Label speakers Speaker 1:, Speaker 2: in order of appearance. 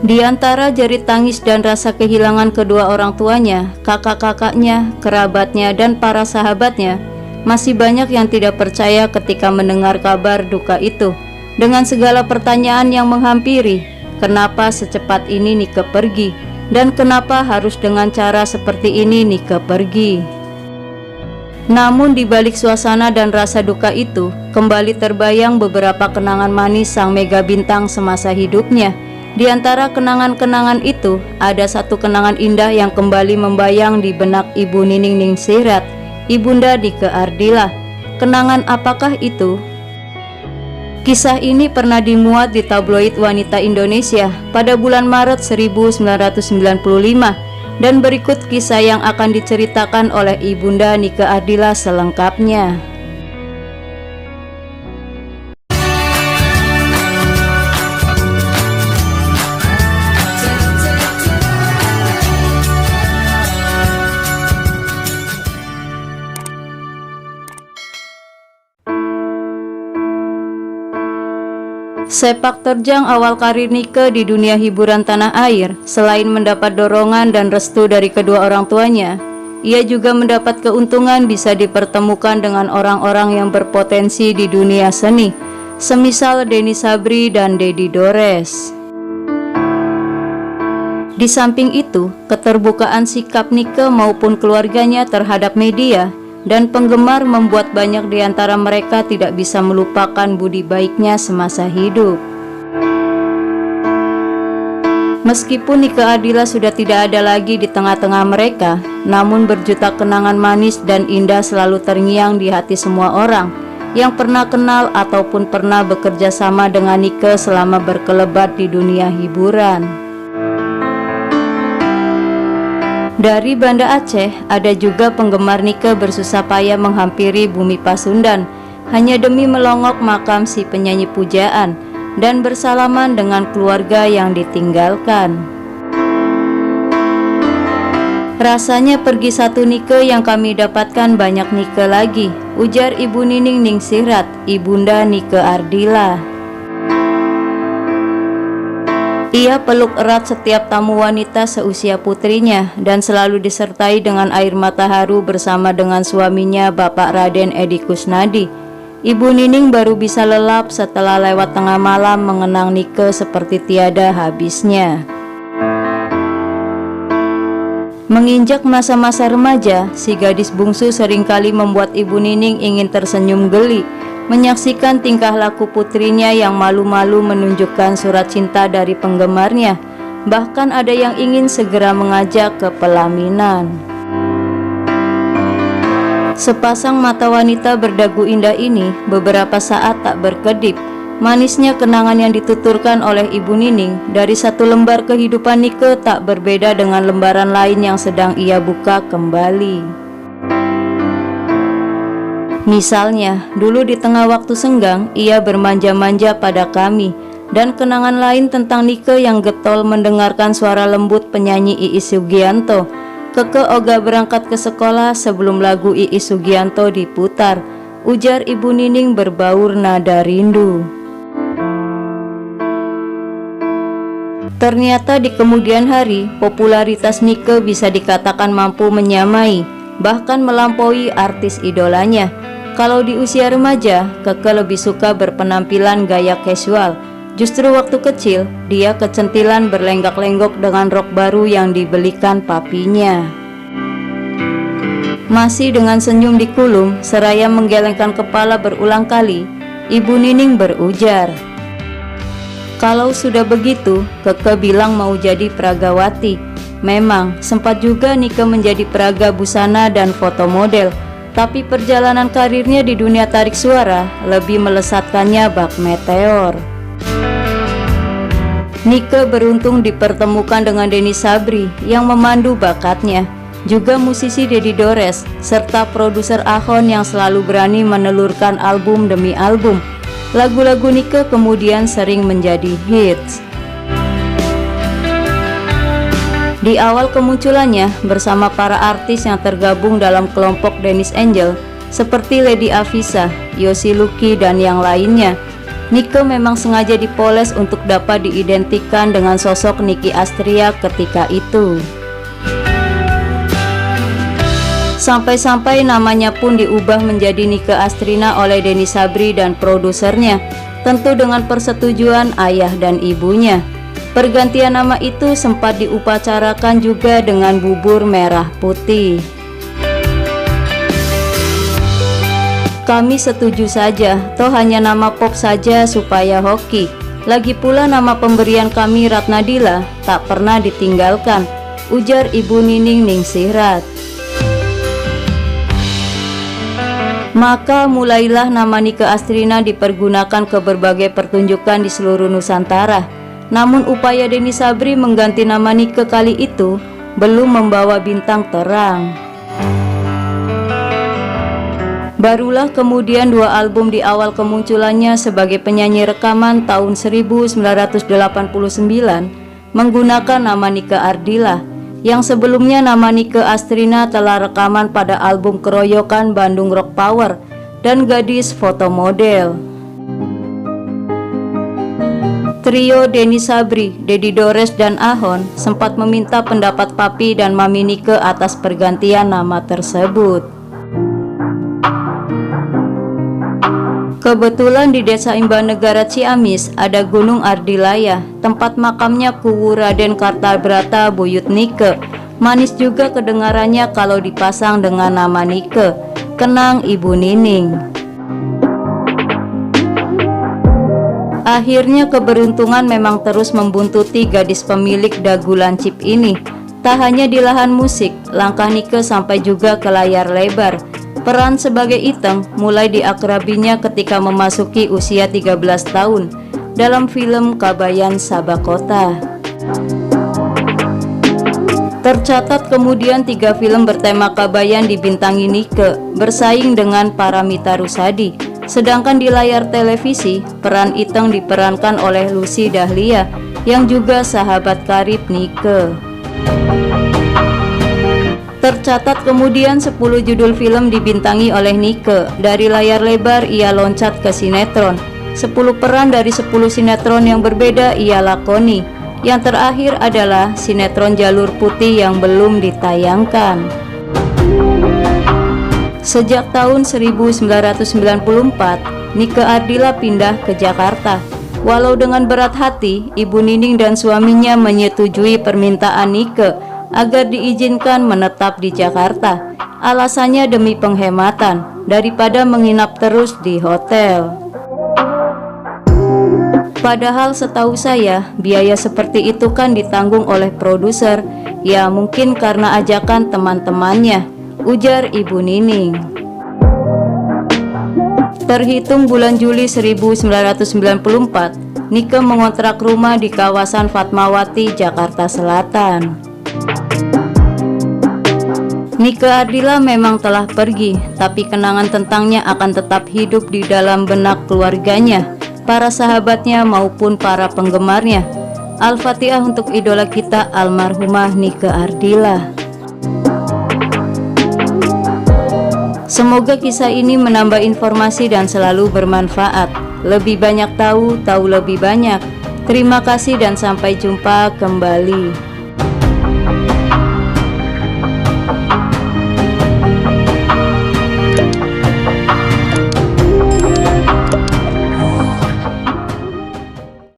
Speaker 1: Di antara jerit tangis dan rasa kehilangan kedua orang tuanya, kakak-kakaknya, kerabatnya, dan para sahabatnya, masih banyak yang tidak percaya ketika mendengar kabar duka itu. Dengan segala pertanyaan yang menghampiri, kenapa secepat ini Nike pergi? Dan kenapa harus dengan cara seperti ini Nike pergi? Namun di balik suasana dan rasa duka itu, kembali terbayang beberapa kenangan manis sang mega bintang semasa hidupnya. Di antara kenangan-kenangan itu, ada satu kenangan indah yang kembali membayang di benak Ibu Nining Ningsihrat, Ibunda Nike Ardila. Kenangan apakah itu? Kisah ini pernah dimuat di tabloid Wanita Indonesia pada bulan Maret 1995, dan berikut kisah yang akan diceritakan oleh Ibunda Nike Ardila selengkapnya. Sepak terjang awal karir Nike di dunia hiburan tanah air, selain mendapat dorongan dan restu dari kedua orang tuanya, ia juga mendapat keuntungan bisa dipertemukan dengan orang-orang yang berpotensi di dunia seni, semisal Denny Sabri dan Dedi Dores. Di samping itu, keterbukaan sikap Nike maupun keluarganya terhadap media dan penggemar membuat banyak di antara mereka tidak bisa melupakan budi baiknya semasa hidup. Meskipun Nike Ardila sudah tidak ada lagi di tengah-tengah mereka, namun berjuta kenangan manis dan indah selalu terngiang di hati semua orang yang pernah kenal ataupun pernah bekerja sama dengan Nike selama berkelebat di dunia hiburan. Dari Banda Aceh, ada juga penggemar Nike bersusah payah menghampiri bumi Pasundan hanya demi melongok makam si penyanyi pujaan dan bersalaman dengan keluarga yang ditinggalkan. Rasanya pergi satu Nike yang kami dapatkan banyak Nike lagi, ujar Ibu Nining Ningsihrat, Ibunda Nike Ardila. Ia peluk erat setiap tamu wanita seusia putrinya dan selalu disertai dengan air mata haru bersama dengan suaminya Bapak Raden Edi Kusnadi. Ibu Nining baru bisa lelap setelah lewat tengah malam mengenang Nike seperti tiada habisnya. Menginjak masa-masa remaja, si gadis bungsu seringkali membuat Ibu Nining ingin tersenyum geli menyaksikan tingkah laku putrinya yang malu-malu menunjukkan surat cinta dari penggemarnya. Bahkan ada yang ingin segera mengajak ke pelaminan. Sepasang mata wanita berdagu indah ini beberapa saat tak berkedip. Manisnya kenangan yang dituturkan oleh Ibu Nining dari satu lembar kehidupan Nike tak berbeda dengan lembaran lain yang sedang ia buka kembali. Misalnya, dulu di tengah waktu senggang, ia bermanja-manja pada kami, dan kenangan lain tentang Nike yang getol mendengarkan suara lembut penyanyi Iis Sugianto. Keke ogah berangkat ke sekolah sebelum lagu Iis Sugianto diputar, ujar Ibu Nining berbaur nada rindu. Ternyata di kemudian hari, popularitas Nike bisa dikatakan mampu menyamai, bahkan melampaui artis idolanya. Kalau di usia remaja, Keke lebih suka berpenampilan gaya casual. Justru waktu kecil, dia kecentilan berlenggak-lenggok dengan rok baru yang dibelikan papinya. Masih dengan senyum di kulum, seraya menggelengkan kepala berulang kali, Ibu Nining berujar, "Kalau sudah begitu, Keke bilang mau jadi pragawati." Memang, sempat juga Nike menjadi peraga busana dan foto model. Tapi perjalanan karirnya di dunia tarik suara lebih melesatkannya bak meteor. Nike beruntung dipertemukan dengan Denny Sabri yang memandu bakatnya, juga musisi Dedi Dores, serta produser Ahon yang selalu berani menelurkan album demi album. Lagu-lagu Nike kemudian sering menjadi hits. Di awal kemunculannya bersama para artis yang tergabung dalam kelompok Dennis Angel seperti Lady Afisa, Yosi Lucky dan yang lainnya, Nike memang sengaja dipoles untuk dapat diidentikan dengan sosok Nicky Astria ketika itu. Sampai-sampai namanya pun diubah menjadi Nike Astrina oleh Denny Sabri dan produsernya, tentu dengan persetujuan ayah dan ibunya. Pergantian nama itu sempat diupacarakan juga dengan bubur merah putih. Kami setuju saja, toh hanya nama pop saja supaya hoki. Lagi pula nama pemberian kami Ratnadila tak pernah ditinggalkan, ujar Ibu Nining Ningsihrat. Maka mulailah nama Nike Astrina dipergunakan ke berbagai pertunjukan di seluruh Nusantara. Namun upaya Denny Sabri mengganti nama Nike kali itu belum membawa bintang terang. Barulah kemudian 2 album di awal kemunculannya sebagai penyanyi rekaman tahun 1989 menggunakan nama Nike Ardila, yang sebelumnya nama Nike Astrina telah rekaman pada album keroyokan Bandung Rock Power dan Gadis Foto Model. Trio Denny Sabri, Dedi Dores, dan Ahon sempat meminta pendapat Papi dan Mami Nike atas pergantian nama tersebut. Kebetulan di Desa Imbanegara Ciamis ada Gunung Ardilaya, tempat makamnya Kuwu Raden Kartabrata buyut Nike. Manis juga kedengarannya kalau dipasang dengan nama Nike, kenang Ibu Nining. Akhirnya keberuntungan memang terus membuntuti gadis pemilik dagu lancip ini. Tak hanya di lahan musik, langkah Nike sampai juga ke layar lebar. Peran sebagai Iteng mulai diakrabinya ketika memasuki usia 13 tahun dalam film Kabayan Sabakota. Tercatat kemudian 3 film bertema Kabayan dibintangi Nike, bersaing dengan Paramita Rusady. Sedangkan di layar televisi, peran Iteng diperankan oleh Lucy Dahlia yang juga sahabat karib Nike. Tercatat kemudian 10 judul film dibintangi oleh Nike. Dari layar lebar ia loncat ke sinetron. 10 peran dari 10 sinetron yang berbeda ia lakoni. Yang terakhir adalah sinetron Jalur Putih yang belum ditayangkan. Sejak tahun 1994, Nike Ardila pindah ke Jakarta. Walau dengan berat hati, Ibu Nining dan suaminya menyetujui permintaan Nike agar diizinkan menetap di Jakarta. Alasannya demi penghematan daripada menginap terus di hotel. Padahal setahu saya biaya seperti itu kan ditanggung oleh produser. Ya mungkin karena ajakan teman-temannya, ujar Ibu Nining. Terhitung bulan Juli 1994, Nike mengontrak rumah di kawasan Fatmawati, Jakarta Selatan. Nike Ardila memang telah pergi, tapi kenangan tentangnya akan tetap hidup di dalam benak keluarganya, para sahabatnya maupun para penggemarnya. Al-Fatihah untuk idola kita almarhumah Nike Ardila. Semoga kisah ini menambah informasi dan selalu bermanfaat. Lebih banyak tahu lebih banyak. Terima kasih dan sampai jumpa kembali.